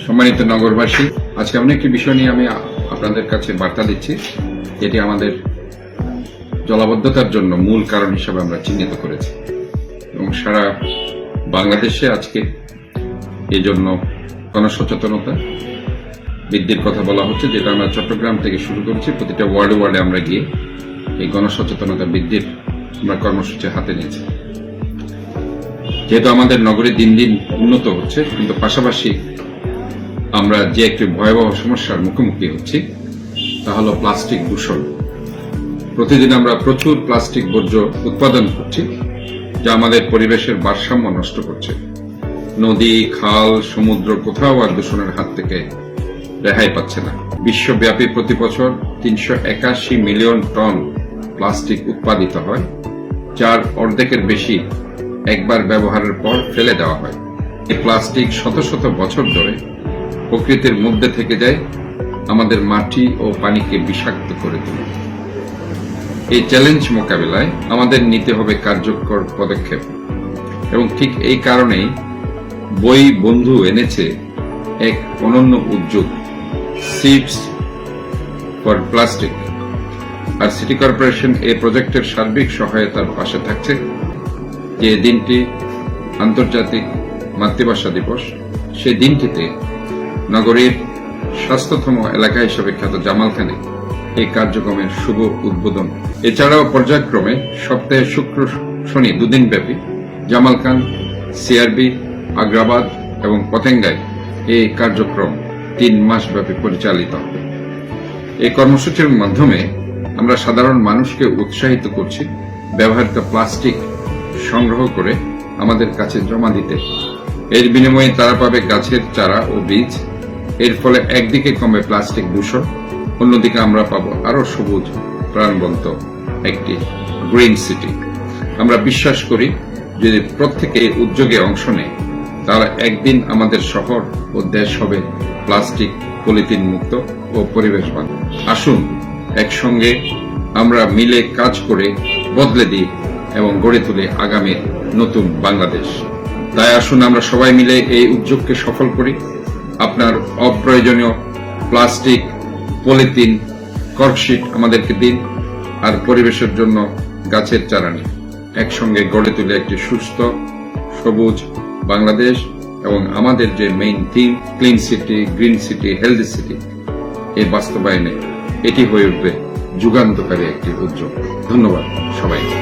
সম্মানিত নগরবাসী, আজকে এমন একটি বিষয় নিয়ে আমি আপনাদের কাছে বার্তা দিচ্ছি, যেটি আমাদের জলাবদ্ধতার জন্য মূল কারণ হিসেবে আমরা চিহ্নিত করেছি এবং সারা বাংলাদেশে আজকে এই জন্য গণসচেতনতা বৃদ্ধির কথা বলা হচ্ছে, যেটা আমরা চট্টগ্রাম থেকে শুরু করেছি। প্রতিটা ওয়ার্ডে আমরা গিয়ে এই গণসচেতনতা বৃদ্ধির আমরা কর্মসূচি হাতে নিয়েছি। যেহেতু আমাদের নগরী দিন দিন উন্নত হচ্ছে, কিন্তু পাশাপাশি আমরা যে একটি ভয়াবহ সমস্যার মুখোমুখি হচ্ছি তা হল প্লাস্টিক দূষণ। প্রতিদিন আমরা প্রচুর প্লাস্টিক বর্জ্য উৎপাদন করছি, যা আমাদের পরিবেশের ভারসাম্য নষ্ট করছে। নদী, খাল, সমুদ্র কোথাও আর দূষণের হাত থেকে রেহাই পাচ্ছে না। বিশ্বব্যাপী প্রতি বছর 381 মিলিয়ন টন প্লাস্টিক উৎপাদিত হয়, যার অর্ধেকের বেশি একবার ব্যবহারের পর ফেলে দেওয়া হয়। এই প্লাস্টিক শত শত বছর ধরে প্রকৃতির মধ্যে থেকে যায়, আমাদের মাটি ও পানিকে বিষাক্ত করে তোলে। এই চ্যালেঞ্জ মোকাবেলায় আমাদের নিতে হবে কার্যকর পদক্ষেপ, এবং ঠিক এই কারণেই বই বন্ধু এনেছে এক অনন্য উদ্যোগ, সিডস ফর প্লাস্টিক। আর সিটি কর্পোরেশন এই প্রজেক্টের সার্বিক সহায়তার পাশে থাকছে। যে দিনটি আন্তর্জাতিক মাতৃভাষা দিবস, সেই দিনটিতে নগরীর স্বাস্থ্যতম এলাকা হিসেবে খ্যাত জামালখানে এই কার্যক্রমের শুভ উদ্বোধন। এছাড়াও পর্যায়ক্রমে সপ্তাহে শুক্র শনি দুদিন ব্যাপী জামালখান, সিআরবি, আগ্রাবাদ এবং পতেঙ্গায় এই কার্যক্রম 3 মাস ব্যাপী পরিচালিত হবে। এই কর্মসূচির মাধ্যমে আমরা সাধারণ মানুষকে উৎসাহিত করছি ব্যবহৃত প্লাস্টিক সংগ্রহ করে আমাদের কাছে জমা দিতে। এর বিনিময়ে তারা পাবে গাছের চারা ও বীজ। এর ফলে একদিকে কমবে প্লাস্টিক দূষণ, অন্যদিকে আমরা পাবো আরো সবুজ প্রাণবন্ত একটি গ্রিন সিটি। আমরা বিশ্বাস করি যদি প্রত্যেকে এই উদ্যোগে অংশ নেয়, তারা একদিন আমাদের শহর ও দেশ হবে প্লাস্টিক পলিথিন মুক্ত ও পরিবেশ বান্ধব। আসুন একসঙ্গে আমরা মিলে কাজ করে বদলে দিই এবং গড়ে তুলে আগামী নতুন বাংলাদেশ। তাই আসুন আমরা সবাই মিলে এই উদ্যোগকে সফল করি। আপনার অপ্রয়োজনীয় প্লাস্টিক, পলিথিন, কর্কশিট আমাদেরকে দিন, আর পরিবেশের জন্য গাছের চারা নিন। একসঙ্গে গড়ে তুলে একটি সুস্থ, সবুজ বাংলাদেশ এবং আমাদের যে main theme clean city, green city, healthy city, এই বাস্তবায়নে এটি হয়ে উঠবে যুগান্তকারী একটি উদ্যোগ। ধন্যবাদ সবাইকে।